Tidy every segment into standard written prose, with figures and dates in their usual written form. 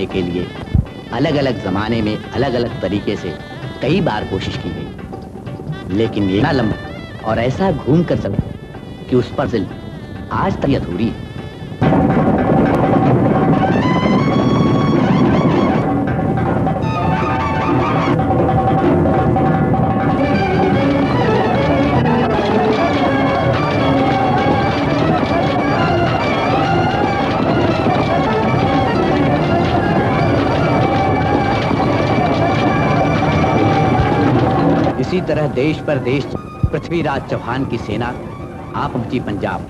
के लिए अलग अलग जमाने में अलग अलग तरीके से कई बार कोशिश की गई, लेकिन ये ना लंबा और ऐसा घूम कर चला कि उस पर से आज तक अधूरी है। इसी तरह देश पर देश पृथ्वीराज चौहान की सेना आ पहुंची पंजाब,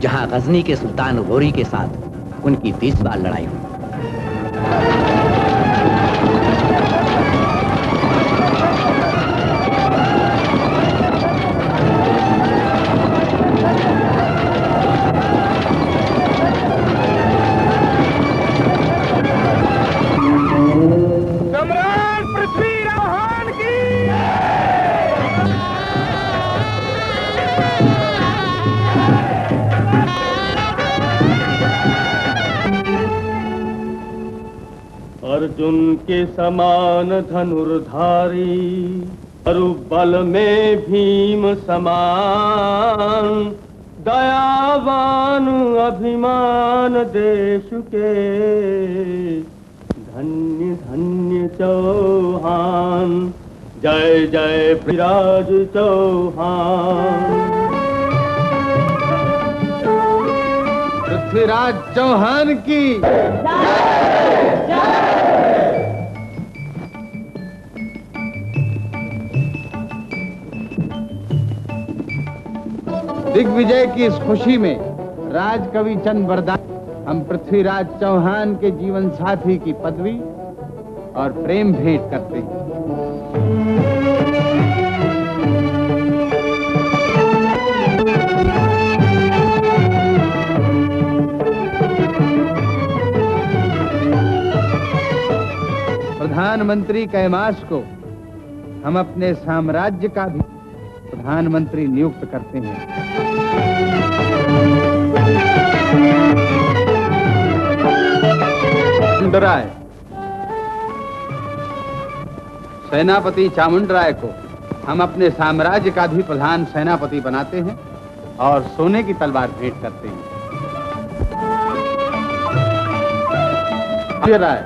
जहां गजनी के सुल्तान गौरी के साथ उनकी 20 बार लड़ाई हुई। अर्जुन के समान धनुर्धारी, बल में भीम समान, दयावान अभिमान देश के, धन्य धन्य चौहान, जय जय पृथ्वीराज चौहान। पृथ्वीराज चौहान की दिग्विजय की इस खुशी में राजकवि चंद बरदान हम पृथ्वीराज चौहान के जीवन साथी की पदवी और प्रेम भेंट करते हैं। प्रधानमंत्री कैमास को हम अपने साम्राज्य का भी प्रधानमंत्री नियुक्त करते हैं। चामुंडराय, सेनापति चामुंडराय को हम अपने साम्राज्य का भी प्रधान सेनापति बनाते हैं और सोने की तलवार भेंट करते हैं। राय,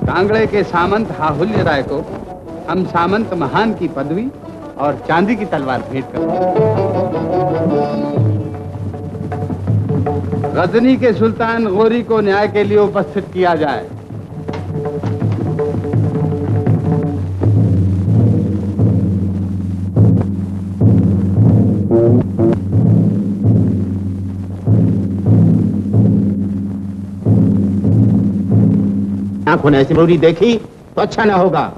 कांगड़े के सामंत हाहुल्य राय को हम सामंत महान की पदवी और चांदी की तलवार भेंट करते हैं। गजनी के सुल्तान गौरी को न्याय के लिए उपस्थित किया जाए। आंखों ने ऐसी बुरी देखी तो अच्छा ना होगा।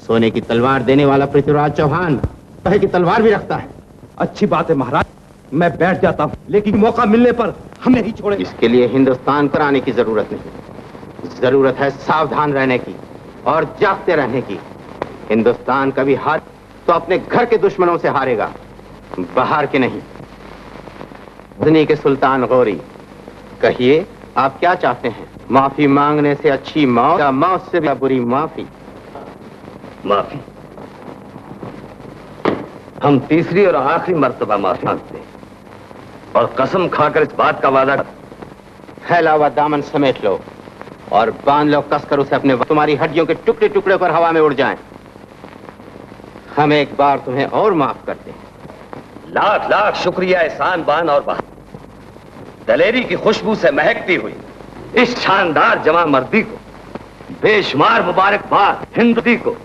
सोने की तलवार देने वाला पृथ्वीराज चौहान कहे की तलवार भी रखता है। अच्छी बात है महाराज, मैं बैठ जाता हूँ, लेकिन मौका मिलने पर हमें नहीं छोड़े। इसके लिए हिंदुस्तान पर आने की जरूरत नहीं, जरूरत है सावधान रहने की और जागते रहने की। हिंदुस्तान कभी हार तो अपने घर के दुश्मनों से हारेगा, बाहर के नहीं। दुनिया के सुल्तान गौरी, कहिए आप क्या चाहते हैं? माफी मांगने से अच्छी मौत या मौत से भी बुरी माफी? माफी। हम तीसरी और आखिरी मर्तबा माफी मांगते हैं और कसम खाकर इस बात का वादा। फैला हुआ दामन समेट लो और बांध लो कसकर उसे अपने। तुम्हारी हड्डियों के टुकड़े टुकड़े पर हवा में उड़ जाएं। हम एक बार तुम्हें और माफ करते हैं। लाख लाख शुक्रिया एहसान बान और बहादुर दलेरी की खुशबू से महकती हुई इस शानदार जमा मर्दी को बेशुमार मुबारकबाद। हिंदुस्तान को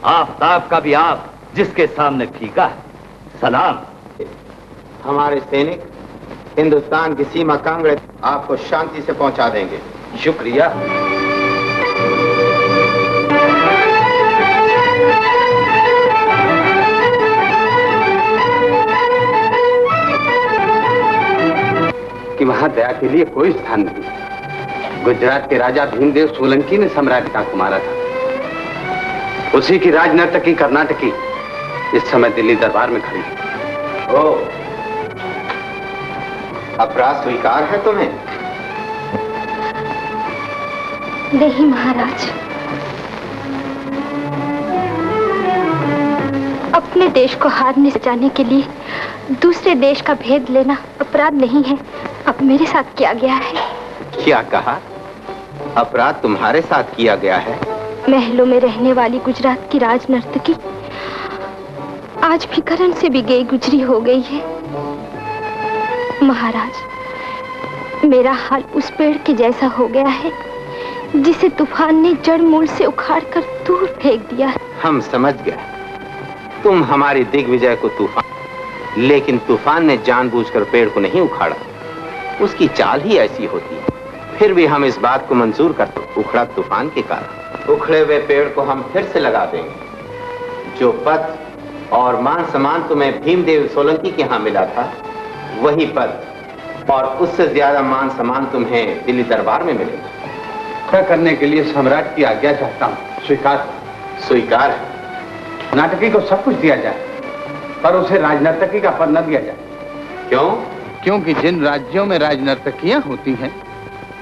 आफताब का भी आप जिसके सामने फीका है, सलाम। हमारे सैनिक हिंदुस्तान की सीमा कांगड़े आपको शांति से पहुंचा देंगे। शुक्रिया। कि वहां दया के लिए कोई स्थान नहीं। गुजरात के राजा भीमदेव सोलंकी ने सम्राट का मारा था। उसी की राजनर्तकी कर्नाटकी इस समय दिल्ली दरबार में खड़ी है। ओ, अपराध स्वीकार है तुम्हें? नहीं महाराज, अपने देश को हारने से जाने के लिए दूसरे देश का भेद लेना अपराध नहीं है। अब मेरे साथ किया गया है। क्या कहा? अपराध तुम्हारे साथ किया गया है? महलों में रहने वाली गुजरात की राज नर्तकी आज भी करण से भी गई गुजरी हो गई है। महाराज, मेरा हाल उस पेड़ के जैसा हो गया है जिसे तूफान ने जड़ मूल से उखाड़कर दूर फेंक दिया है। हम समझ गए, तुम हमारी दिग्विजय को तूफान, लेकिन तूफान ने जानबूझकर पेड़ को नहीं उखाड़ा। उसकी चाल ही ऐसी होती है। फिर भी हम इस बात को मंजूर करते, उखड़ा तूफान के कारण। उखड़े हुए पेड़ को हम फिर से लगा देंगे। जो पद और मान सम्मान तुम्हें भीमदेव सोलंकी के यहाँ मिला था, वही पद और उससे ज्यादा मान सम्मान तुम्हें दिल्ली दरबार में मिलेगा। क्या करने के लिए सम्राट की आज्ञा चाहता हूँ। स्वीकार? स्वीकार है। नाटकी को सब कुछ दिया जाए, पर उसे राजनर्तकी का पद न दिया जाए। क्यों? क्योंकि जिन राज्यों में राजनर्तकियां होती हैं,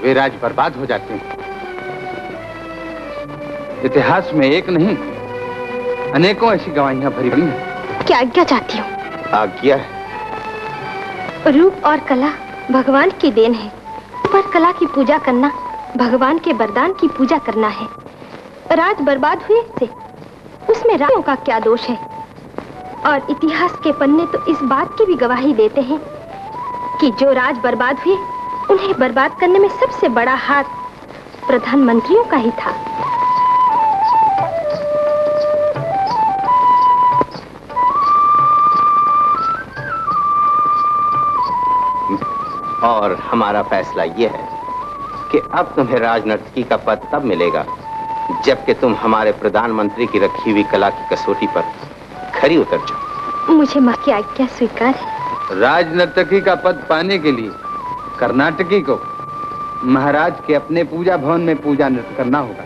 वे राज बर्बाद हो जाते हैं। इतिहास में एक नहीं, अनेकों ऐसी गवाहियां भरी पड़ी हैं। क्या आज्ञा चाहती हूँ? आज्ञा है। रूप और कला भगवान की देन है, पर कला की पूजा करना भगवान के वरदान की पूजा करना है। राज बर्बाद हुए से उसमें राजाओं का क्या दोष है? और इतिहास के पन्ने तो इस बात की भी गवाही देते हैं कि जो राज बर्बाद हुए, उन्हें बर्बाद करने में सबसे बड़ा हाथ प्रधानमंत्रियों का ही था। और हमारा फैसला यह है कि अब तुम्हें राजनर्तकी का पद तब मिलेगा जबकि तुम हमारे प्रधानमंत्री की रखी हुई कला की कसौटी पर खरी उतर जाओ। मुझे मां की आज्ञा स्वीकार है। राजनर्तकी का पद पाने के लिए कर्नाटकी को महाराज के अपने पूजा भवन में पूजा नृत्य करना होगा।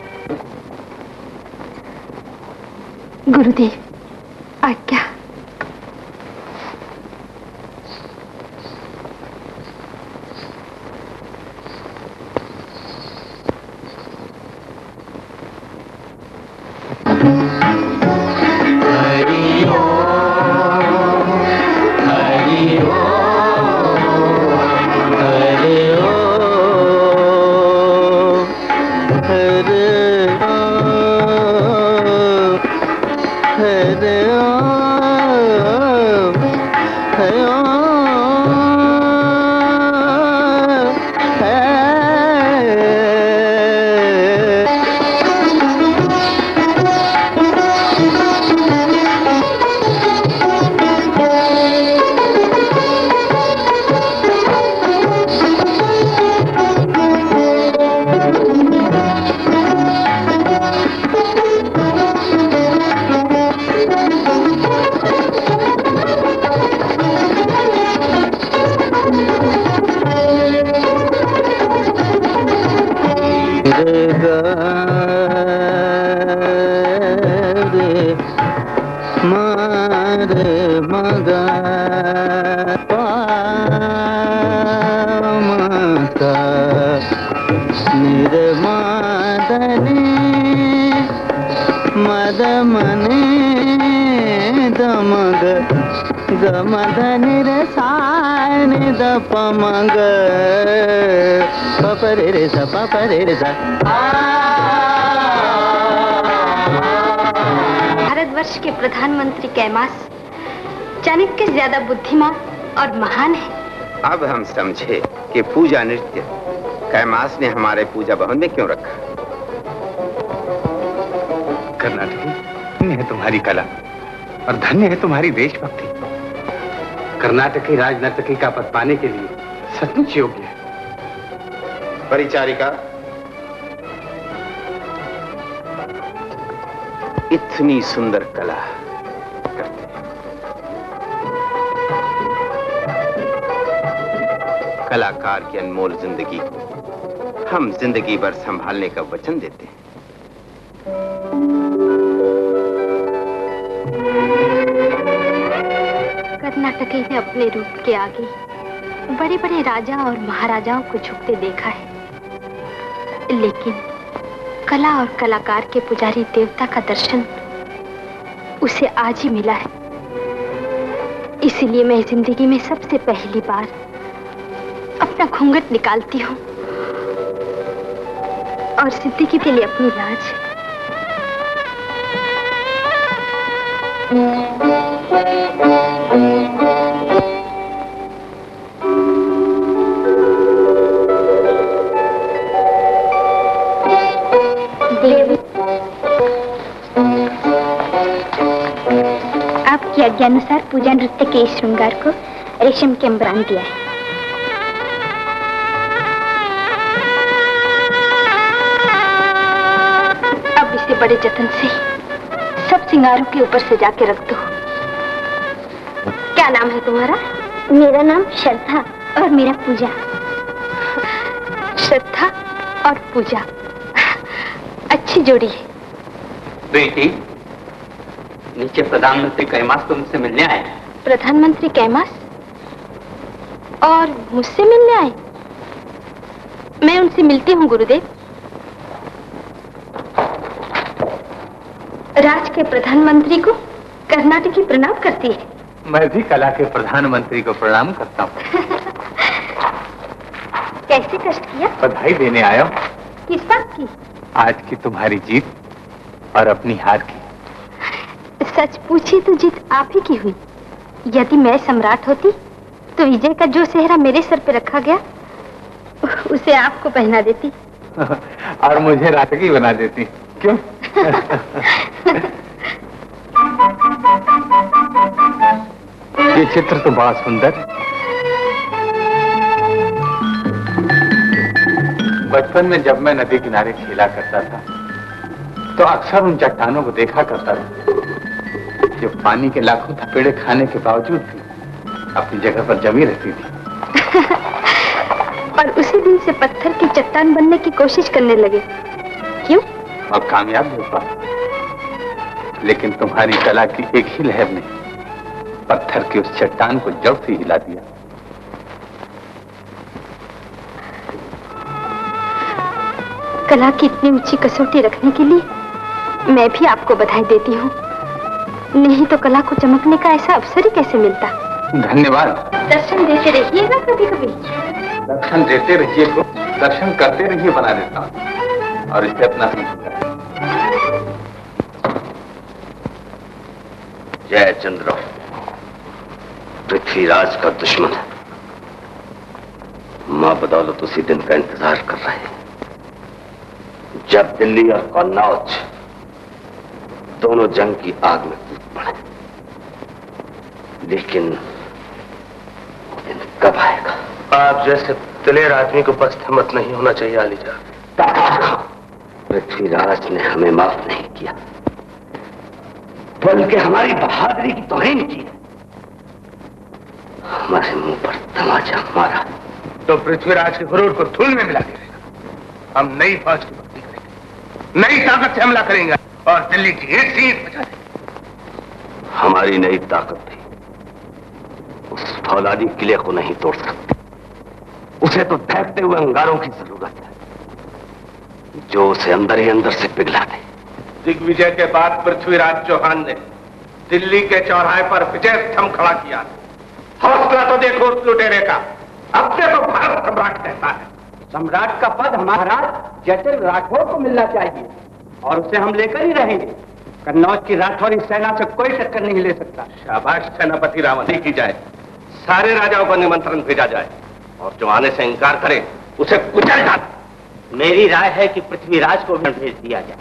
गुरुदेव, आज्ञा। मग पा मग निर्मदने मद मने दमग गमद निरसान दप मग पपरे रे सा पपरे रे सा। भारतवर्ष के प्रधानमंत्री कैमास चाणक्य से ज्यादा बुद्धिमान और महान है। अब हम समझे कि पूजा नृत्य कैमास ने हमारे पूजा भवन में क्यों रखा। कर्नाटकी, धन्य है तुम्हारी कला और धन्य है तुम्हारी देशभक्ति। कर्नाटकी राजनर्तकी का पद पाने के लिए सचमुच योग्य है। परिचारिका, इतनी सुंदर कला करते हैं। कलाकार की अनमोल जिंदगी को हम जिंदगी भर संभालने का वचन देते हैं। कर्नाटकी ने अपने रूप के आगे बड़े बड़े राजा और महाराजाओं को झुकते देखा है, लेकिन कला और कलाकार के पुजारी देवता का दर्शन उसे आज ही मिला है। इसीलिए मैं जिंदगी में सबसे पहली बार अपना घूंघट निकालती हूँ और जिंदगी के लिए अपनी लाज। आपकी आज्ञानुसार पूजा नृत्य के इस श्रृंगार को रेशम के अम्बरान दिया है। अब इसे बड़े जतन से सब सिंगारों के ऊपर सजा के रख दो। क्या नाम है तुम्हारा? मेरा नाम श्रद्धा और मेरा पूजा। श्रद्धा और पूजा, अच्छी जोड़ी है। बेटी, नीचे प्रधानमंत्री कैमास तुमसे मिलने आए। प्रधानमंत्री कैमास और मुझसे मिलने आए? मैं उनसे मिलती हूँ गुरुदेव। राज के प्रधानमंत्री को कर्नाटकी प्रणाम करती है। मैं भी कला के प्रधानमंत्री को प्रणाम करता हूँ। कैसे कष्ट किया? बधाई देने आया हूँ। किस बात की? आज की तुम्हारी जीत और अपनी हार की। सच पूछी तो जीत आप ही की हुई। यदि मैं सम्राट होती तो विजय का जो सेहरा मेरे सर पे रखा गया उसे आपको पहना देती। और मुझे राजकी बना देती। क्यों? ये चित्र तो बहुत सुंदर है। बचपन में जब मैं नदी किनारे खेला करता था तो अक्सर उन चट्टानों को देखा करता था जो पानी के लाखों थपेड़े खाने के बावजूद भी अपनी जगह पर जमी रहती थी। और उसी दिन से पत्थर की चट्टान बनने की कोशिश करने लगे। क्यों? और कामयाब भी हो पाए। लेकिन तुम्हारी कला की एक ही लहर ने पत्थर की उस चट्टान को जड़ से हिला दिया। कला की इतनी ऊंची कसौटी रखने के लिए मैं भी आपको बधाई देती हूँ। नहीं तो कला को चमकने का ऐसा अवसर ही कैसे मिलता। धन्यवाद। दर्शन देते रहिएगा कभी कभी। दर्शन देते रहिए को दर्शन करते रहिए बना देता हूँ और इसे अपना समझूंगा। जय चंद्र पृथ्वीराज का दुश्मन है। मां बदौलत उसी दिन का इंतजार कर रहे हैं जब दिल्ली और कन्नौज दोनों जंग की आग में कूद पड़े। लेकिन दिन कब आएगा? आप जैसे दिलेर आदमी को बस हिम्मत नहीं होना चाहिए आलीजा। पृथ्वीराज ने हमें माफ नहीं किया बल्कि हमारी बहादुरी की तौहीन की है। हमारे मुंह पर तमाचा मारा तो पृथ्वीराज के गुरूर को धूल में मिला देगा। हम नई फौज की भर्ती करेंगे, नई ताकत से हमला करेंगे और दिल्ली की एक से एक बचा देंगे। हमारी नई ताकत थी। उस फौलादी किले को नहीं तोड़ सकते। उसे तो दहकते हुए अंगारों की जरूरत है जो उसे अंदर ही अंदर से पिघला दे। दिग्विजय के बाद पृथ्वीराज चौहान ने दिल्ली के चौराहे पर विजय स्तंभ खड़ा किया। हौसला तो देखो उस लुटेरे का। अपने को भारत सम्राट कहता है। सम्राट का पद हमारा जयचंद्र राठौर को मिलना चाहिए और उसे हम लेकर ही रहेंगे। कन्नौज की राठौरी सेना से कोई टक्कर नहीं ले सकता। शाबाश सेनापति रावण की जाए। सारे राजाओं को निमंत्रण भेजा जाए और जो आने से इंकार करे उसे कुचल डाल। मेरी राय है कि पृथ्वीराज को भेज दिया जाए।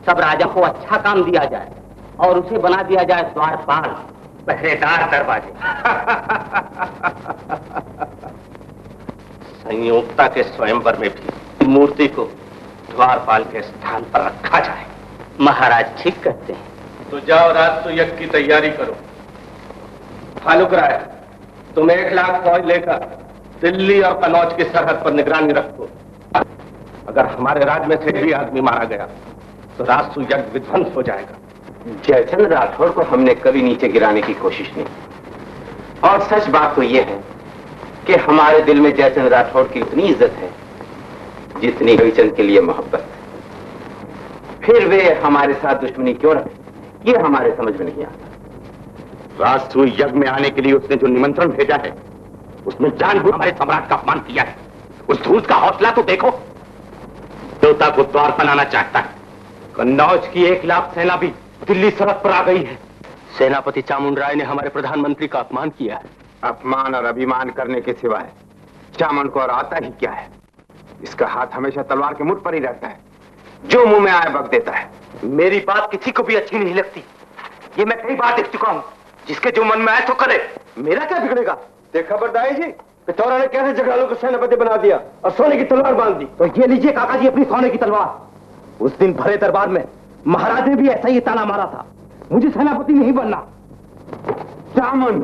सब राजा को अच्छा काम दिया जाए और उसे बना दिया जाए द्वारपाल, पहरेदार दरवाजे। संयोगता के स्वयंवर में भी मूर्ति को द्वारपाल के स्थान पर रखा जाए। महाराज ठीक कहते हैं। तो जाओ राजसू यज्ञ की तैयारी करो। फालुक राय, तुम 1 लाख फौज लेकर दिल्ली और कन्नौज की सरहद पर निगरानी रखो। अगर हमारे राज्य में से भी आदमी मारा गया तो राजसू यज्ञ विध्वंस हो जाएगा। जयचंद्र राठौर को हमने कभी नीचे गिराने की कोशिश नहीं। और सच बात तो यह है कि हमारे दिल में जयचंद्र राठौर की उतनी इज्जत है जितनी रविचंद के लिए मोहब्बत। फिर वे हमारे साथ दुश्मनी क्यों रखे, ये हमारे समझ में नहीं आता। राजसू यज्ञ में आने के लिए उसने जो निमंत्रण भेजा है उसमें जानबूझ हमारे सम्राट का अपमान किया है। उस धूर्त का हौसला तो देखो। देवता को द्वार बनाना चाहता है। कन्नौज की 1 लाख सेना भी दिल्ली सरहद पर आ गई है। सेनापति चामुंडराय ने हमारे प्रधानमंत्री का अपमान किया है। अपमान और अभिमान करने के सिवाय चामन को और आता ही क्या है। इसका हाथ हमेशा तलवार के मुठ पर ही रहता है। जो मुंह में आए बक देता है। मेरी बात किसी को भी अच्छी नहीं लगती। ये मैं कई बार देख चुका हूं। जिसके जो मन में आए तो करे। मेरा क्या बिगड़ेगा। देखा बरदाई जी, पिथौरा ने कैसे जगालों को सेनापति बना दिया और सोने की तलवार बांध दी। तो ये लीजिए काका जी अपनी सोने की तलवार। उस दिन भरे दरबार में महाराज ने भी ऐसा ही ताना मारा था, मुझे सेनापति नहीं बनना। चामन,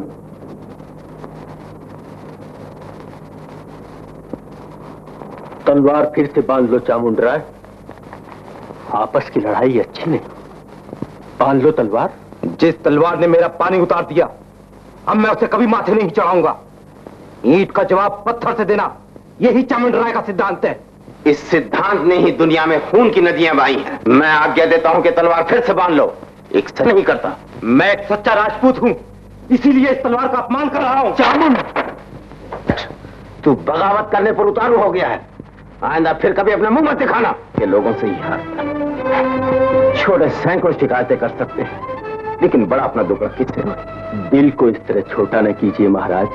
तलवार फिर से बांध लो चामुंडराय। आपस की लड़ाई अच्छी नहीं। बांध लो तलवार। जिस तलवार ने मेरा पानी उतार दिया अब मैं उसे कभी माथे नहीं चढ़ाऊंगा। ईंट का जवाब पत्थर से देना, यही चामुंडराय का सिद्धांत है। इस सिद्धांत ने ही दुनिया में खून की नदियां बहाई हैं। मैं आज्ञा देता हूं कि तलवार फिर से बांध लो। एक सच नहीं करता। मैं एक सच्चा राजपूत हूं, इसीलिए इस तलवार का अपमान कर रहा हूं। चामुंड, तू बगावत करने पर उतारू हो गया है। आइंदा फिर कभी अपना मुंह मत दिखाना। ये लोगों से ही हारता। छोटे सैकड़ों शिकायतें कर सकते हैं लेकिन बड़ा अपना दुख किससे हो। दिल को इस तरह छोटा न कीजिए महाराज।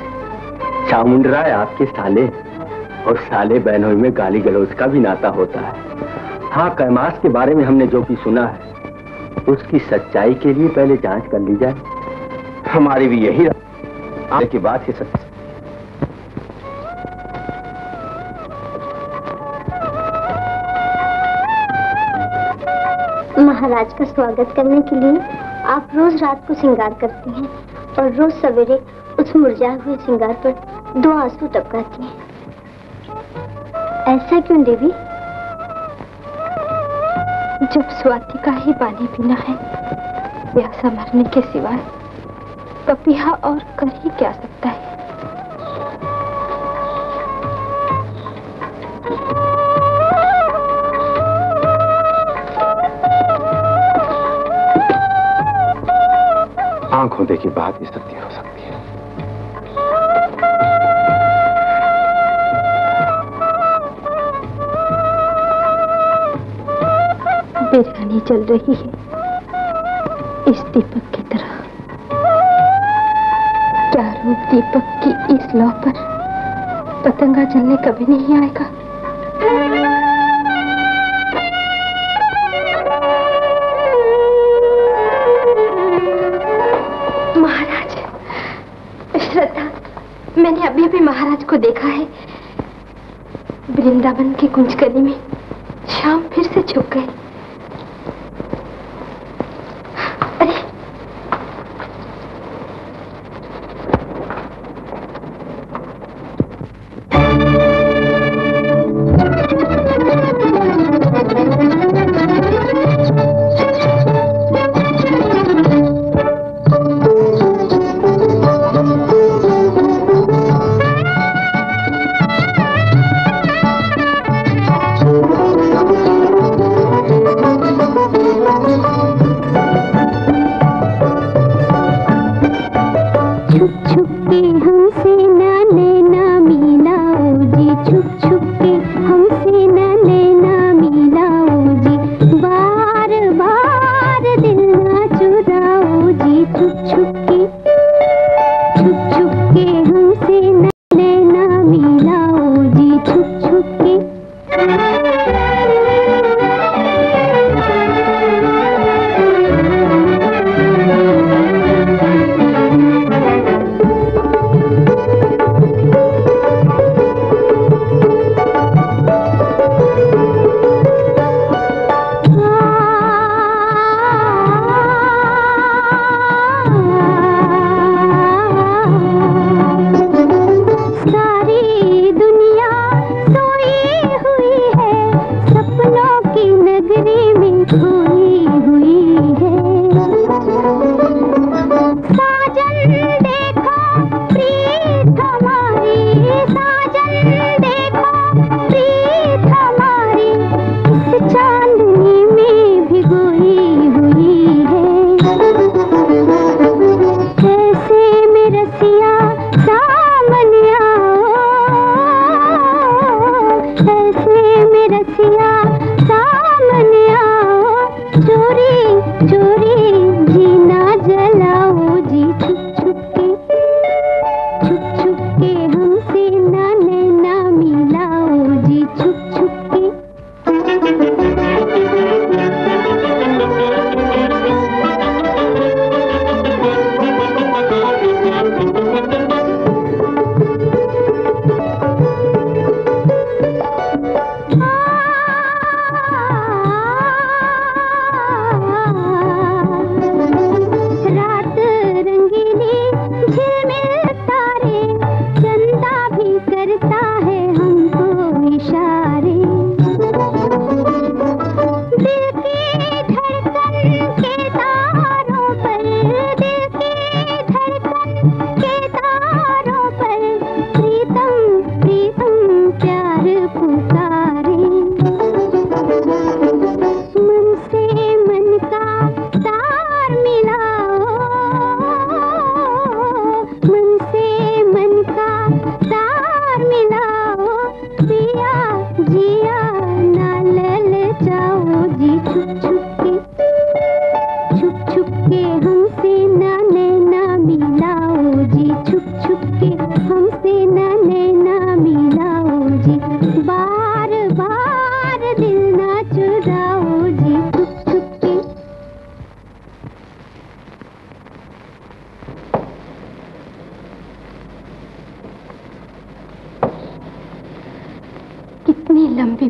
चामुंडराय आपके साले और साले बहनों में गाली गलौज का भी नाता होता है। हाँ, कैमास के बारे में हमने जो भी सुना है उसकी सच्चाई के लिए पहले जांच कर ली जाए। हमारी भी यही आगे की बात ही सच। महाराज का स्वागत करने के लिए आप रोज रात को श्रृंगार करती हैं और रोज सवेरे उस मुरझाए हुए श्रृंगार पर 2 आंसू टपकाती हैं। ऐसा क्यों देवी? जब स्वाति का ही पानी पीना है, प्यासा मरने के सिवाय पपीहा और कर ही क्या सकता है। आंखों देखी बात ही सत्य हो सकती है। बिरयानी चल रही है इस दीपक की तरह। क्या रूप दीपक की इस लौ पर पतंगा जलने कभी नहीं आएगा। महाराज, श्रद्धा, मैंने अभी भी महाराज को देखा है। वृंदावन की कुंज गली में शाम फिर से छुप गए।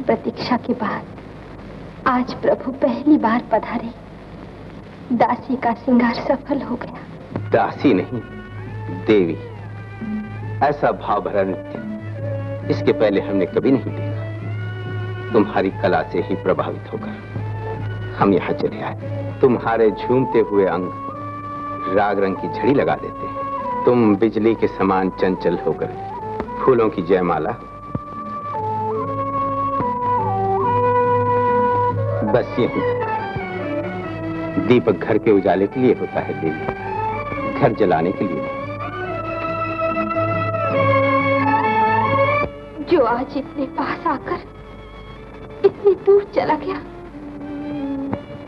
प्रतीक्षा के बाद आज प्रभु पहली बार पधारे। दासी का श्रृंगार सफल हो गया। दासी नहीं, देवी। ऐसा भाव भरा नृत्य इसके पहले हमने कभी नहीं देखा। तुम्हारी कला से ही प्रभावित होकर हम यहाँ चले आए। तुम्हारे झूमते हुए अंग राग रंग की झड़ी लगा देते हैं। तुम बिजली के समान चंचल होकर फूलों की जयमाला। बस यही दीपक घर के उजाले के लिए होता है देवी, घर जलाने के लिए। जो आज इतने पास आकर इतनी दूर चला गया,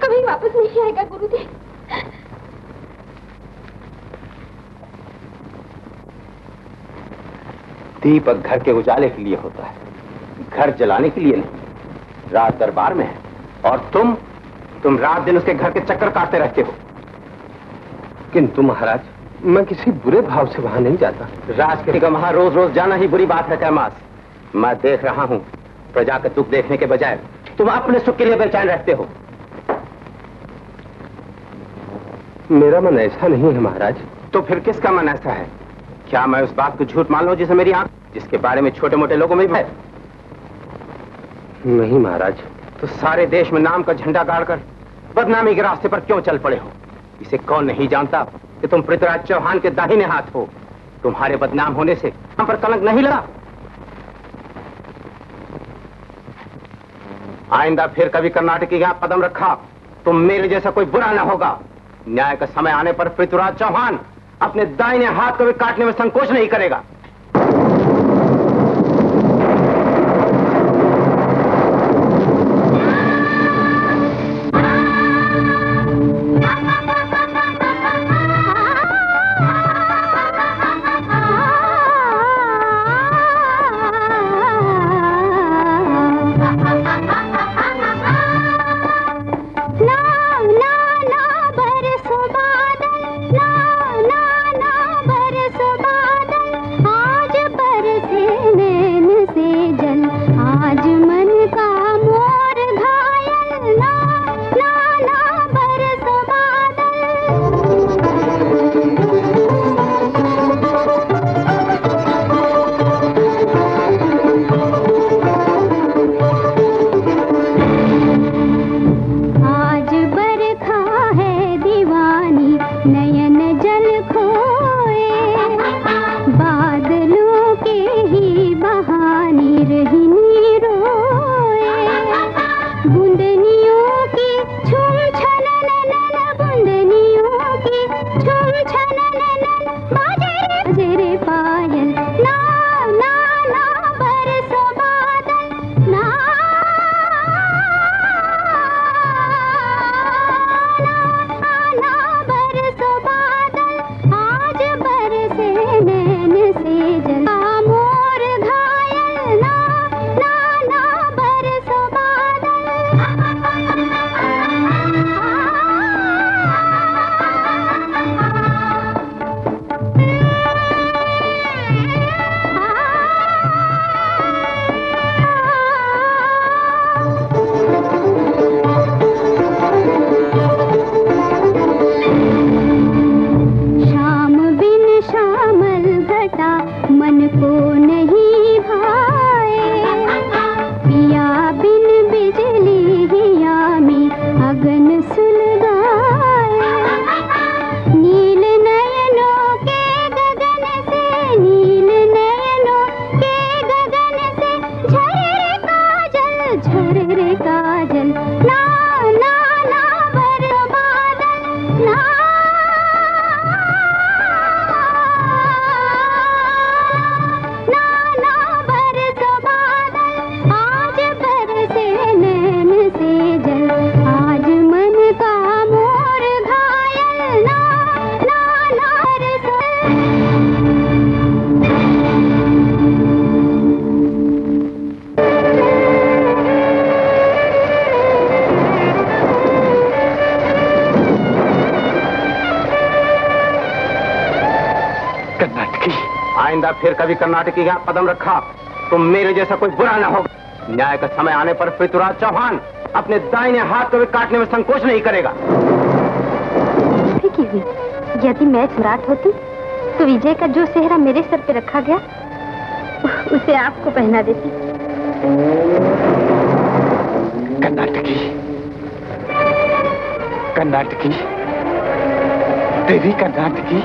कभी वापस नहीं आएगा गुरुदेव। दीपक घर के उजाले के लिए होता है, घर जलाने के लिए नहीं। रात दरबार में है और तुम रात दिन उसके घर के चक्कर काटते रहते हो। किंतु महाराज, मैं किसी बुरे भाव से वहां नहीं जाता। राजकिरी का वहां रोज रोज जाना ही बुरी बात है कैमास। मैं देख रहा हूं, प्रजा का दुख देखने के बजाय तुम अपने सुख के लिए बेचैन रहते हो। मेरा मन ऐसा नहीं है महाराज। तो फिर किसका मन ऐसा है? क्या मैं उस बात को झूठ मान लूं जिसे मेरी आंख, जिसके बारे में छोटे मोटे लोगों में भी है? नहीं महाराज। तो सारे देश में नाम का झंडा गाड़कर बदनामी के रास्ते पर क्यों चल पड़े हो? इसे कौन नहीं जानता कि तुम पृथ्वीराज चौहान के दाहिने हाथ हो। तुम्हारे बदनाम होने से हम पर कलंक नहीं लगा। आइंदा फिर कभी कर्नाटक के यहाँ कदम रखा तुम मेरे जैसा कोई बुरा न होगा। न्याय का समय आने पर पृथ्वीराज चौहान अपने दाहिने हाथ को भी काटने में संकोच नहीं करेगा। आइंदा फिर कभी कर्नाटक के यहाँ कदम रखा तुम मेरे जैसा कोई बुरा ना हो। न्याय का समय आने पर पृथ्वीराज चौहान अपने दाहिने हाथ को भी काटने में संकोच नहीं करेगा। ठीक ही, यदि मैं सम्राट होती तो विजय का जो सेहरा मेरे सर पे रखा गया उसे आपको पहना देती। कर्नाटकी, कर्नाटकी, देवी कर्नाटकी।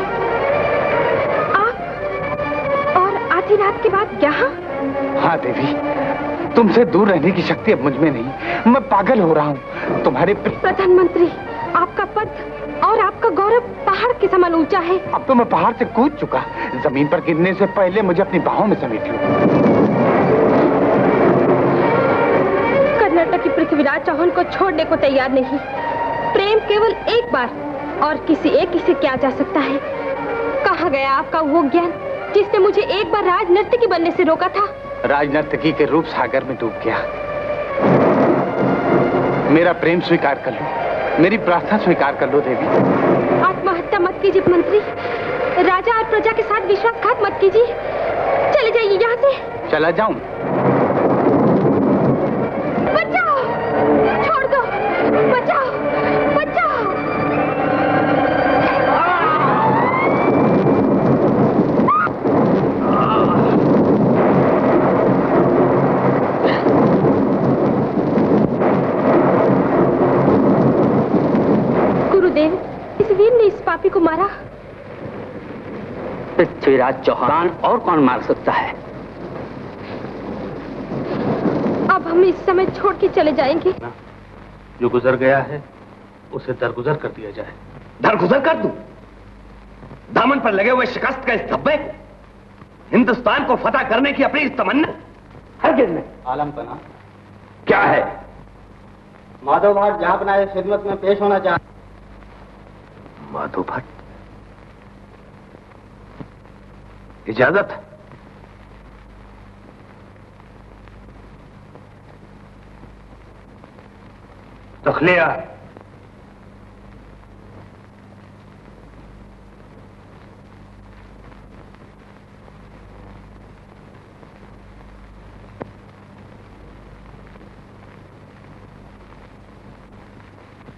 आप और आधी रात के बाद यहाँ? हाँ देवी, तुमसे दूर रहने की शक्ति अब मुझ में नहीं। मैं पागल हो रहा हूँ। तुम्हारे प्रधानमंत्री, आपका पद और आपका गौरव पहाड़ के समान ऊंचा है। अब तो मैं पहाड़ से कूद चुका। जमीन पर गिरने से पहले मुझे अपनी बाहों में समेट लो। कर्नाटक की पृथ्वीराज चौहान को छोड़ने को तैयार नहीं। प्रेम केवल एक बार और किसी एक से किया जा सकता है। कहाँ गया आपका वो ज्ञान जिसने मुझे एक बार राजनर्तकी बनने से रोका था? राजनर्तकी के रूप सागर में डूब गया। मेरा प्रेम स्वीकार कर लो, मेरी प्रार्थना स्वीकार कर लो देवी। आत्महत्या मत कीजिए मंत्री। राजा और प्रजा के साथ विश्वासघात मत कीजिए। चले जाइए यहाँ से। चला जाऊं? बचाओ, छोड़ दो, बचाओ, बचाओ। गुरुदेव, इस वीर ने इस पापी को मारा। पृथ्वीराज चौहान और कौन मार सकता है? अब हम इस समय छोड़ के चले जाएंगे। जो गुजर गया है उसे दरगुजर कर दिया जाए। दरगुजर कर दूं? दामन पर लगे हुए शिकस्त का इस धब्बे को, हिंदुस्तान को फतह करने की अपनी इस तमन्ना हरगिज़ नहीं। आलम पना, क्या है? माधव भाट जहां बनाए खिदमत में पेश होना चाहते। माधव भट्ट, इजाजत है? तखलिया।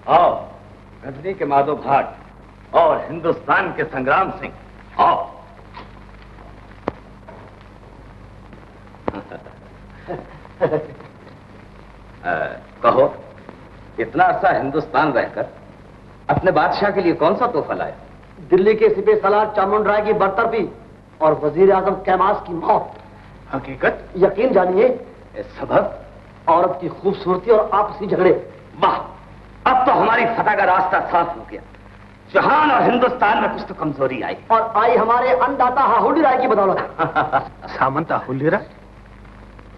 आओ, गजनी के माधव भाट और हिंदुस्तान के संग्राम सिंह, आओ। कहो, इतना अरसा हिंदुस्तान रहकर अपने बादशाह के लिए कौन सा तोहफा लाया? दिल्ली के सिपह सलार चामुंड राय की बरतरफी और वजीर आजम कैमास की मौत। हकीकत? यकीन जानिए। सबब? औरत की खूबसूरती और आपसी झगड़े। वाह, अब तो हमारी फतह का रास्ता साफ हो गया। जहान और हिंदुस्तान में कुछ तो कमजोरी आई, और आई हमारे अन्नदाता हाहुली राय की बदौलत। सामंत हाहुली राय?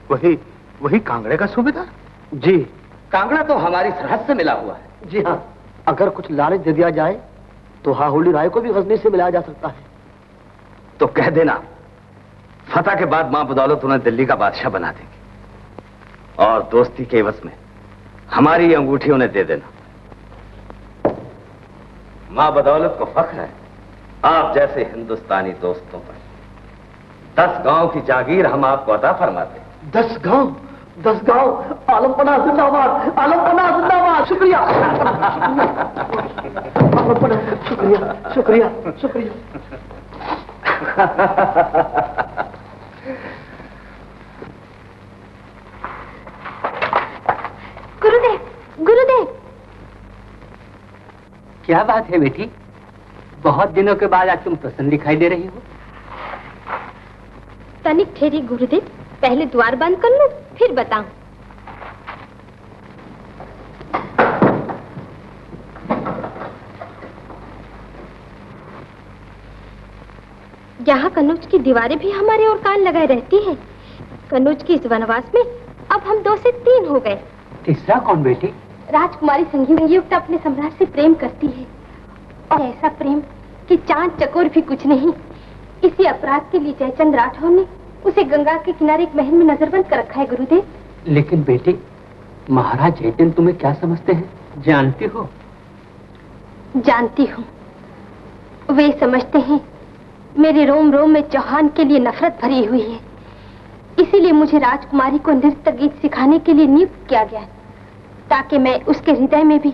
वही कांगड़े का सूबेदार? जी, कांगड़ा तो हमारी सरहद से मिला हुआ है। जी हाँ, अगर कुछ लालच दे दिया जाए तो हाहुली राय को भी गजनी से मिलाया जा सकता है। तो कह देना, फतह के बाद मां बदौलत उन्हें दिल्ली का बादशाह बना देगी और दोस्ती के एवज में हमारी अंगूठी उन्हें दे देना। मां बदौलत को फख्र है आप जैसे हिंदुस्तानी दोस्तों पर। 10 गांव की जागीर हम आपको अता फरमाते। 10 गांव? 10 गांव? आलमपना जिंदाबाद, आलमपना जिंदाबाद। शुक्रिया, आलमपना, शुक्रिया, शुक्रिया, शुक्रिया। गुरुदेव, गुरुदेव। क्या बात है बेटी? बहुत दिनों के बाद आज तुम प्रसन्न दिखाई दे रही हो। तनिक ठहरी गुरुदेव, पहले द्वार बंद कर लो, फिर बताऊं। यहाँ कन्नौज की दीवारें भी हमारे और कान लगाए रहती हैं। कन्नौज की इस वनवास में अब हम 2 से 3 हो गए। तीसरा कौन बेटी? राजकुमारी संगीत अपने सम्राट से प्रेम करती है, और ऐसा प्रेम कि चांद चकोर भी कुछ नहीं। इसी अपराध के लिए जयचंद राठौर ने उसे गंगा के किनारे एक महल में नजरबंद कर रखा है गुरुदेव। लेकिन बेटी, महाराज जयचंद तुम्हें क्या समझते हैं, जानती हो? जानती हूँ। वे समझते हैं मेरे रोम रोम में चौहान के लिए नफरत भरी हुई है। इसीलिए मुझे राजकुमारी को नृत्य गीत सिखाने के लिए नियुक्त किया गया है, ताकि मैं उसके हृदय में भी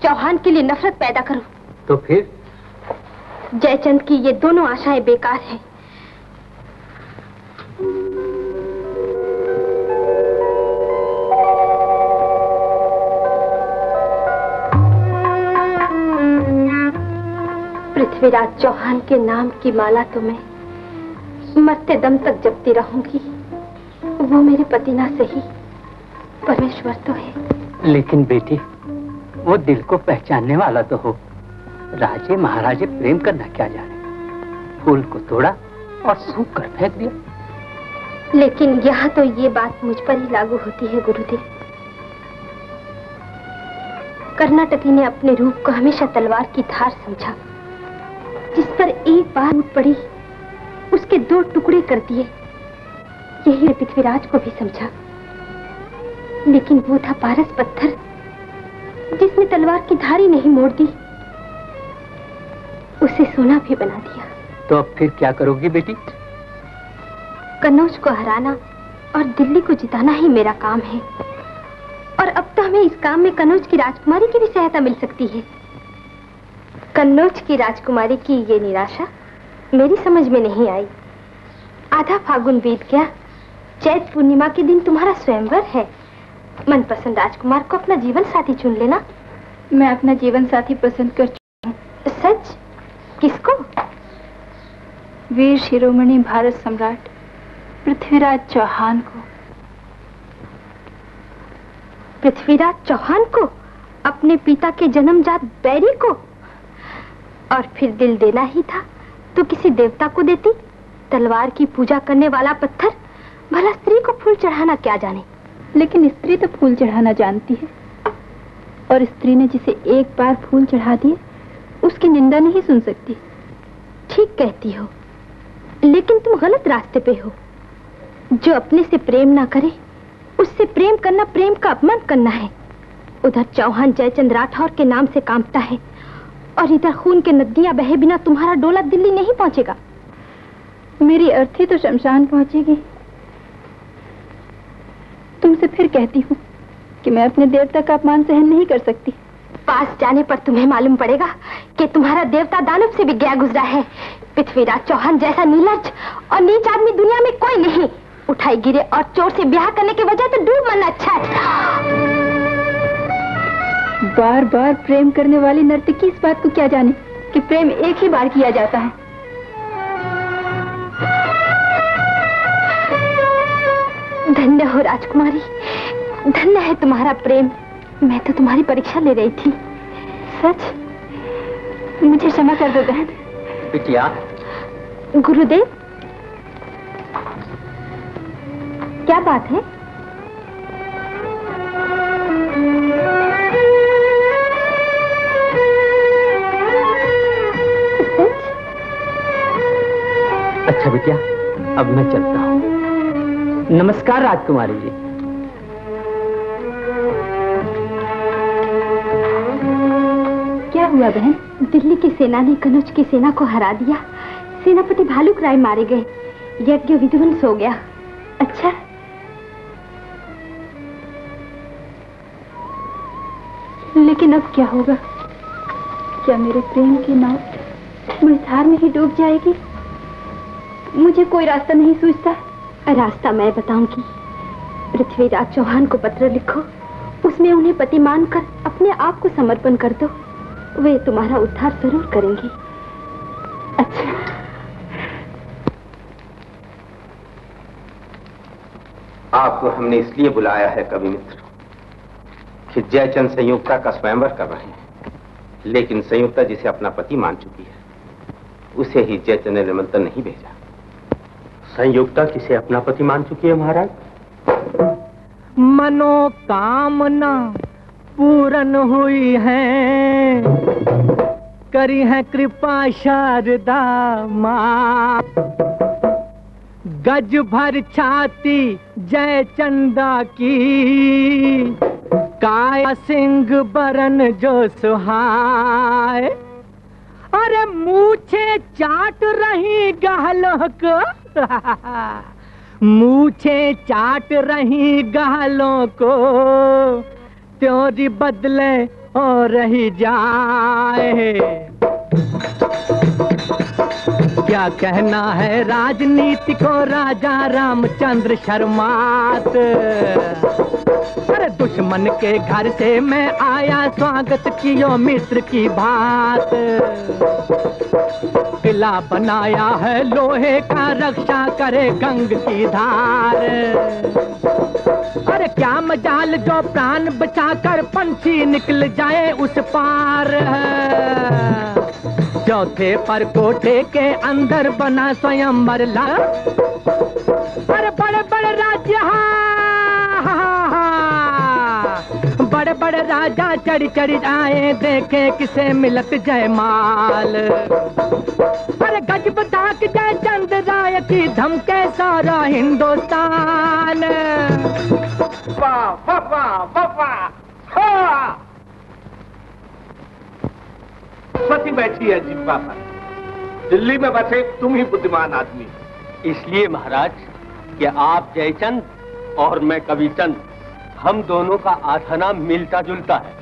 चौहान के लिए नफरत पैदा करूं। तो फिर जयचंद की ये दोनों आशाएं बेकार हैं। पृथ्वीराज चौहान के नाम की माला तो मैं मरते दम तक जपती रहूंगी। वो मेरे पति ना सही, परमेश्वर तो है। लेकिन बेटी, वो दिल को पहचानने वाला तो हो। राजे महाराजे प्रेम करना क्या जाने, फूल को तोड़ा और सूख कर फेंक दिया। लेकिन यहाँ तो ये बात मुझ पर ही लागू होती है गुरुदेव। कर्नाटकी ने अपने रूप को हमेशा तलवार की धार समझा, जिस पर एक बार टूट पड़ी उसके 2 टुकड़े कर दिए। यही पृथ्वीराज को भी समझा, लेकिन वो था पारस पत्थर जिसने तलवार की धारी नहीं मोड़ दी, उसे सोना भी बना दिया। तो अब फिर क्या करोगी बेटी? कन्नौज को हराना और दिल्ली को जिताना ही मेरा काम है। और अब तो हमें इस काम में कन्नौज की राजकुमारी की भी सहायता मिल सकती है। कन्नौज की राजकुमारी की ये निराशा मेरी समझ में नहीं आई। आधा फागुन बीत गया, चैत पूर्णिमा के दिन तुम्हारा स्वयंवर है। मनपसंद राजकुमार को अपना जीवन साथी चुन लेना। मैं अपना जीवन साथी पसंद कर चुकी हूँ। सच? किसको? वीर शिरोमणि भारत सम्राट पृथ्वीराज चौहान को। पृथ्वीराज चौहान को? अपने पिता के जन्मजात बैरी को? और फिर दिल देना ही था तो किसी देवता को देती। तलवार की पूजा करने वाला पत्थर, भला स्त्री को फूल चढ़ाना क्या जाने। लेकिन स्त्री तो फूल चढ़ाना जानती है, और स्त्री ने जिसे एक बार फूल चढ़ा दिए उसकी निंदा नहीं सुन सकती। ठीक कहती हो, लेकिन तुम गलत रास्ते पे हो। जो अपने से प्रेम ना करे उससे प्रेम करना प्रेम का अपमान करना है। उधर चौहान जयचंद राठौर के नाम से कांपता है, और इधर खून के नदियां बहे बिना तुम्हारा डोला दिल्ली नहीं पहुंचेगा। मेरी अर्थी तो शमशान पहुंचेगी। तुमसे फिर कहती हूँ कि मैं अपने देवता का अपमान सहन नहीं कर सकती। पास जाने पर तुम्हें मालूम पड़ेगा कि तुम्हारा देवता दानव से भी गया गुजरा है। पृथ्वीराज चौहान जैसा नीलज और नीच आदमी दुनिया में कोई नहीं। उठाई गिरे और चोर से ब्याह करने के वजह तो डूब मरना अच्छा है। बार बार प्रेम करने वाली नर्तकी इस बात को क्या जाने कि प्रेम एक ही बार किया जाता है। धन्य हो राजकुमारी, धन्य है तुम्हारा प्रेम। मैं तो तुम्हारी परीक्षा ले रही थी। सच? मुझे क्षमा कर दो बहन। बिटिया। गुरुदेव, क्या बात है? अच्छा बिटिया, अब मैं चलता हूँ। नमस्कार राजकुमारी जी। क्या हुआ बहन? दिल्ली की सेना ने कन्नौज की सेना को हरा दिया। सेनापति भालुक राय मारे गए, यज्ञ विध्वंस हो गया। अच्छा, लेकिन अब क्या होगा? क्या मेरे प्रेम की नाव मझधार में ही डूब जाएगी? मुझे कोई रास्ता नहीं सूझता। रास्ता मैं बताऊंगी। पृथ्वीराज चौहान को पत्र लिखो, उसमें उन्हें पति मानकर अपने आप को समर्पण कर दो। वे तुम्हारा उद्धार जरूर करेंगे। अच्छा। आपको हमने इसलिए बुलाया है कवि मित्र कि जयचंद संयुक्ता का स्वयंवर कर रहे हैं, लेकिन संयुक्ता जिसे अपना पति मान चुकी है उसे ही जयचंद ने निमंत्रण नहीं भेजा। संयुक्ता किसे अपना पति मान चुकी है महाराज? मनोकामना पूर्ण हुई है, करी है कृपा शारदा मां। गज भर छाती जय चंदा की, काया सिंह बरन जो सुहाए। अरे मूछे चाट रही गहलों को मूछे चाट रही गालों को, त्योरी बदले और रही जाए। क्या कहना है राजनीति को राजा रामचंद्र शर्मात। अरे दुश्मन के घर से मैं आया, स्वागत कियो मित्र की बात। किला बनाया है लोहे का, रक्षा करे गंग की धार। अरे क्या मजाल जो प्राण बचाकर पंछी निकल जाए उस पार। चौथे पर कोठे के अंदर बना स्वयंवर ला। अरे बड़े बड़े राज्य, बड़े बड़े राजा चढ़ चढ़ आए, देखे किसे मिलत जयमाल। अरे गज बधाक जय चंद राय की, धमके सारा हिंदुस्तान। वाह वाह वाह वाह। सती बैठी है जिब्बा पर। दिल्ली में बसे तुम ही बुद्धिमान आदमी। इसलिए महाराज कि आप जयचंद और मैं कविचंद, हम दोनों का आधा नाम मिलता जुलता है।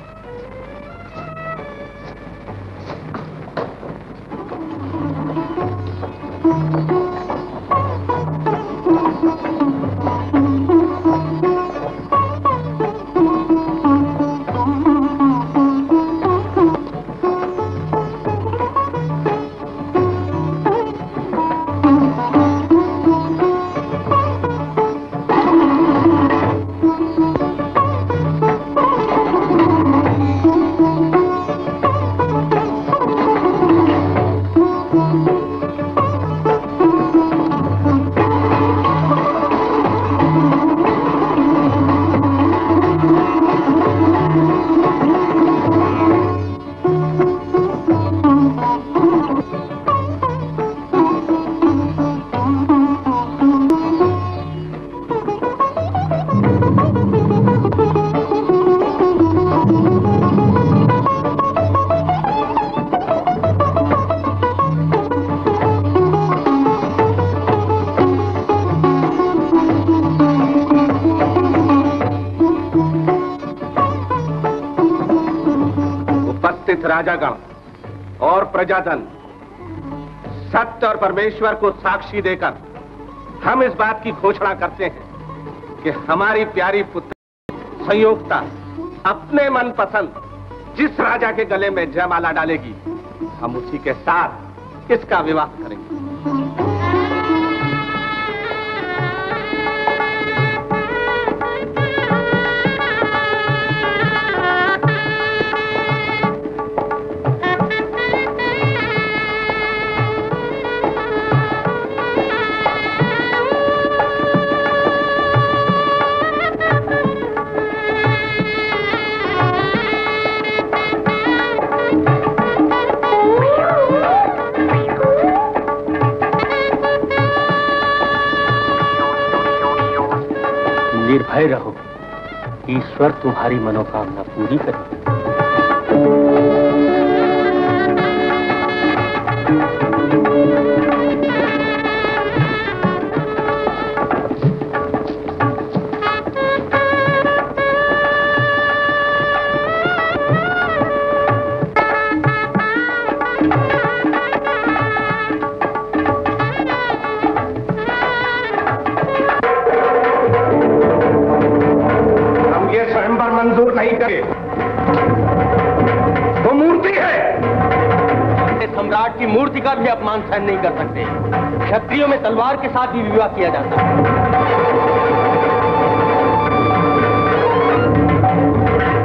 राजागण और प्रजाजन, सत्य और परमेश्वर को साक्षी देकर हम इस बात की घोषणा करते हैं कि हमारी प्यारी पुत्री संयोक्ता अपने मनपसंद जिस राजा के गले में जयमाला डालेगी, हम उसी के साथ इसका विवाह करेंगे। निर्भय रहो, ईश्वर तुम्हारी मनोकामना पूरी करे। वो मूर्ति है। सम्राट की मूर्ति का भी अपमान सहन नहीं कर सकते। क्षत्रियों में तलवार के साथ भी विवाह किया जाता है।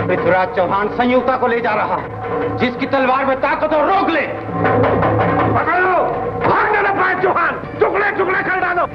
पृथ्वीराज चौहान संयुक्ता को ले जा रहा है, जिसकी तलवार में ताकत हो रोक ले। पकड़ो, भागने न पाए चौहान, टुकड़े टुकड़े कर डालो।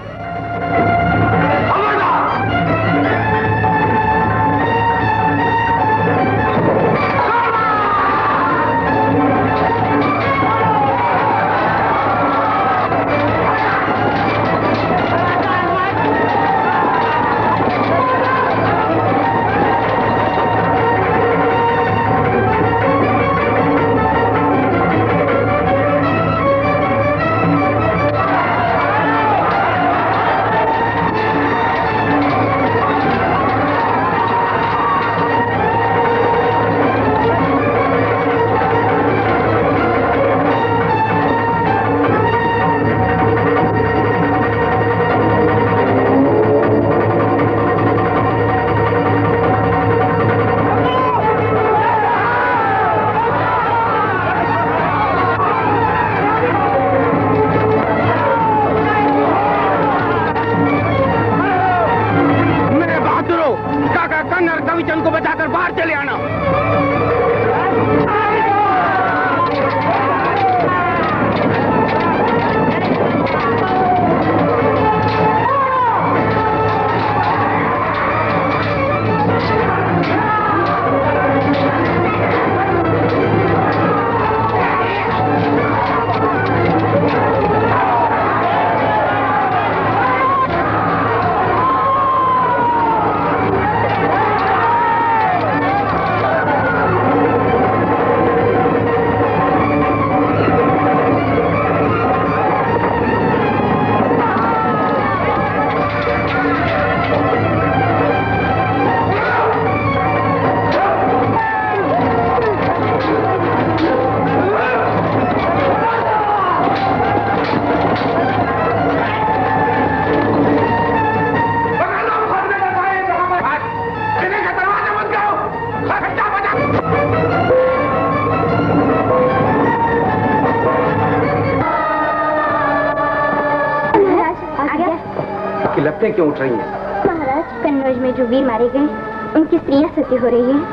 क्यों उठ रही हैं? महाराज, कन्नौज में जो वीर मारे गए उनकी स्त्रियां सती हो रही हैं।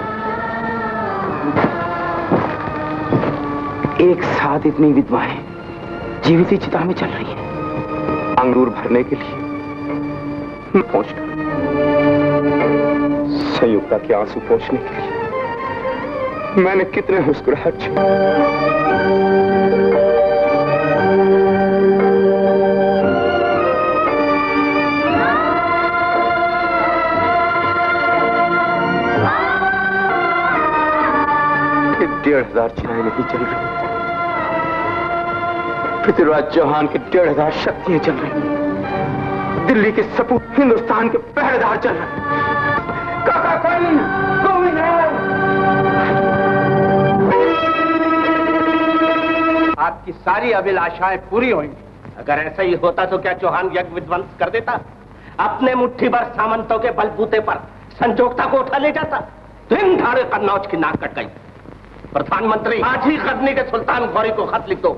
एक साथ इतनी विधवाएं जीवित ही चिता में चल रही हैं। अंगूर भरने के लिए मैं पहुंच गया। संयुक्ता के आंसू पोंछने के लिए मैंने कितने मुस्कुराहट छुए। डेढ़ हजार चिराएं नहीं चल रही। पृथ्वीराज चौहान की 1500 शक्तियां चल रही। दिल्ली के सपूत हिंदुस्तान के पहरेदार चल रहे। काका गोविंद आपकी सारी अभिलाषाएं पूरी होंगी। अगर ऐसा ही होता तो क्या चौहान यज्ञ विध्वंस कर देता? अपने मुट्ठी भर सामंतों के बलबूते पर संजोगता को उठा ले जाता? दिन ढाड़े कन्नौज की नाक कट गई। प्रधानमंत्री, आज ही गजनी के सुल्तान गौरी को खत लिख दो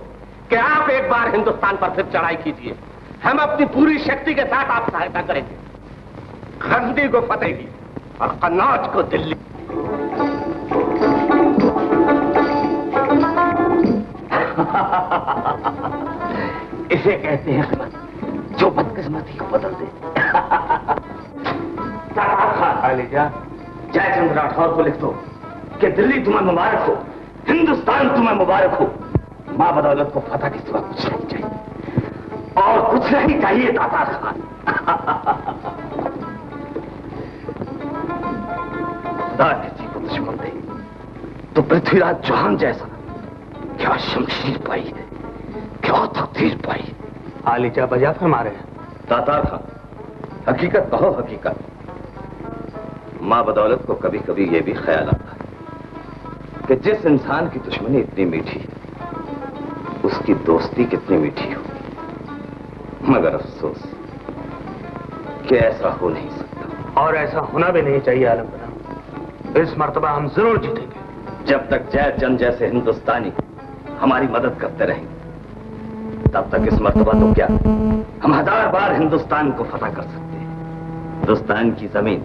कि आप एक बार हिंदुस्तान पर फिर चढ़ाई कीजिए। हम अपनी पूरी शक्ति के साथ आप सहायता करेंगे। गजनी को फतेह की और कन्नौज को दिल्ली। इसे कहते हैं जो बदकिस्मती को बदल दे। जयचंद्र राठौर को लिख दो कि दिल्ली तुम्हें मुबारक हो, हिंदुस्तान तुम्हें मुबारक हो। मां बदौलत को फतह के सिवा कुछ नहीं चाहिए और कुछ नहीं चाहिए तातार खान। खुदा किसी को दुश्मन दे तो पृथ्वीराज चौहान जैसा क्या शमशीर पाई है, क्या तकदीर पाई है। आलिजा बजा फरमा रहे हैं। तातार खान, हकीकत कहो हकीकत। मां बदौलत को कभी कभी यह भी ख्याल आता है कि जिस इंसान की दुश्मनी इतनी मीठी है उसकी दोस्ती कितनी मीठी होगी। मगर अफसोस कि ऐसा हो नहीं सकता और ऐसा होना भी नहीं चाहिए आलमगीर। इस मर्तबा हम जरूर जीतेंगे। जब तक जयचंद जैसे हिंदुस्तानी हमारी मदद करते रहेंगे तब तक इस मर्तबा तो क्या, हम 1000 बार हिंदुस्तान को फतह कर सकते हैं। हिंदुस्तान की जमीन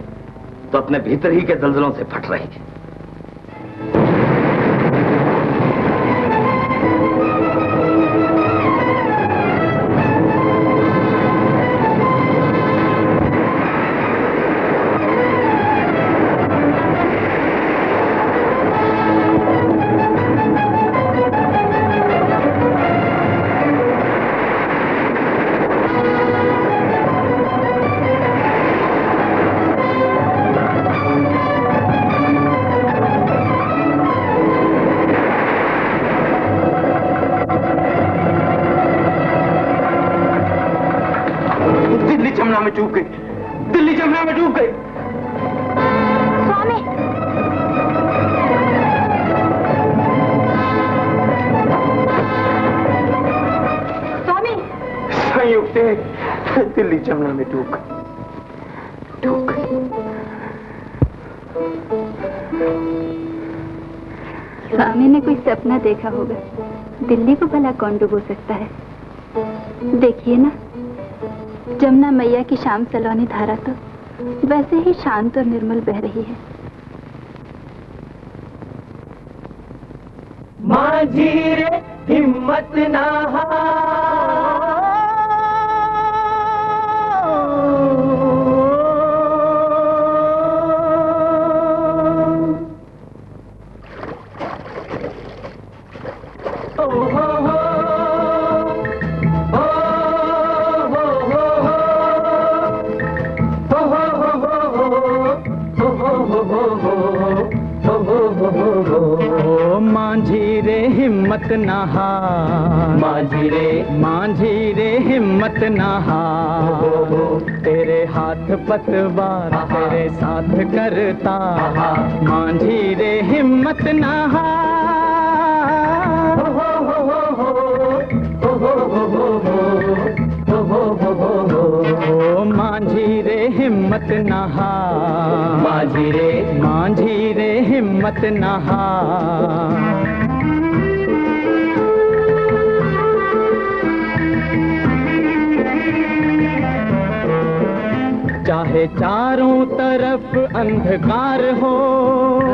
तो अपने भीतर ही के जल्जलों से फट रही है। डूब गई, दिल्ली जमुना में डूब गई। स्वामी, स्वामी, संयुक्त दिल्ली जमुना में डूब गई। डूब गई। स्वामी ने कोई सपना देखा होगा। दिल्ली को भला कौन डुबो सकता है? देखिए ना, जमुना मैया की शाम सलोनी धारा तो वैसे ही शांत और निर्मल बह रही है। माझी रे हिम्मत ना माझी रे हिम्मत ना हार, माझी रे हिम्मत ना हार। तेरे हाथ पतवार तेरे साथ करता, माझी रे हिम्मत ना हार। माझी रे हिम्मत ना हार, माझी रे हिम्मत ना हार। चाहे चारों तरफ अंधकार हो,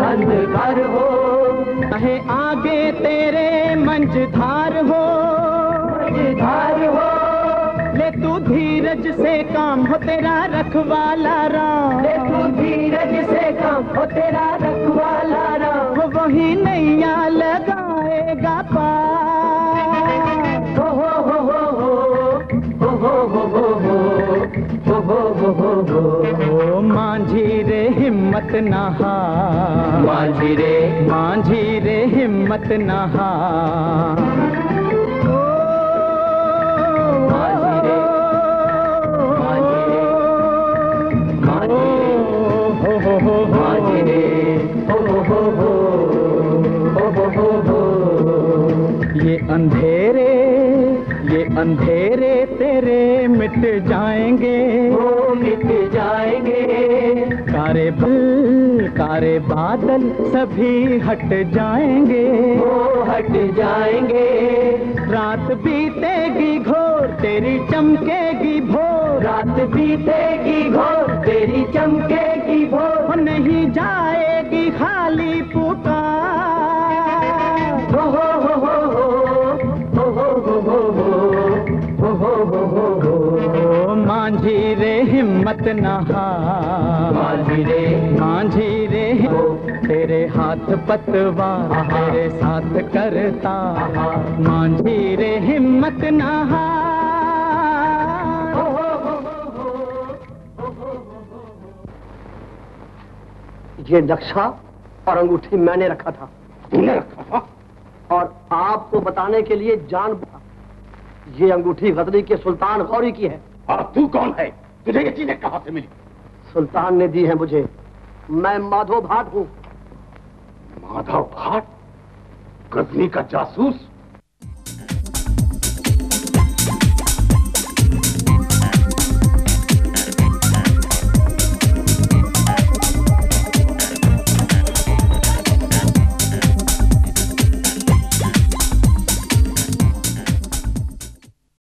अंधकार हो, चाहे आगे तेरे मंझधार हो, मंझधार हो, ले तू धीरज से काम हो तेरा रखवाला राम, ले तू धीरज से काम हो तेरा रखवाला राम, वही नैया लगाएगा पार। हो हो हो हो हो हो हो हो हो मांझी रे हिम्मत ना हार, मांझी रे, मांझी रे हिम्मत ना हार। मांझी रे, मांझी रे, मांझी रे, मांझी रे, हो हो हो हो। ये अंधेरे तेरे मिट जाएंगे, वो मिट जाएंगे, कारे बादल सभी हट जाएंगे, वो हट जाएंगे, रात बीतेगी घोर तेरी चमकेगी भोर, रात बीतेगी घोर तेरी चमकेगी भोर, नहीं जाएगी खाली पुकार। हो हो हो हो हो हो हो हो हो। मांझी रे हिम्मत ना हार, मांझी रे, मांझी रे तेरे हाथ पतवार तेरे साथ करता, मांझी रे हिम्मत ना हार। ये नक्शा और अंगूठी मैंने रखा था। तूने रखा था? और आपको बताने के लिए जान, ये अंगूठी गजनी के सुल्तान गौरी की है। और तू कौन है? तुझे ये चीजें कहां से मिली? सुल्तान ने दी है मुझे। मैं माधव भाट हूँ। माधव भाट? गजनी का जासूस?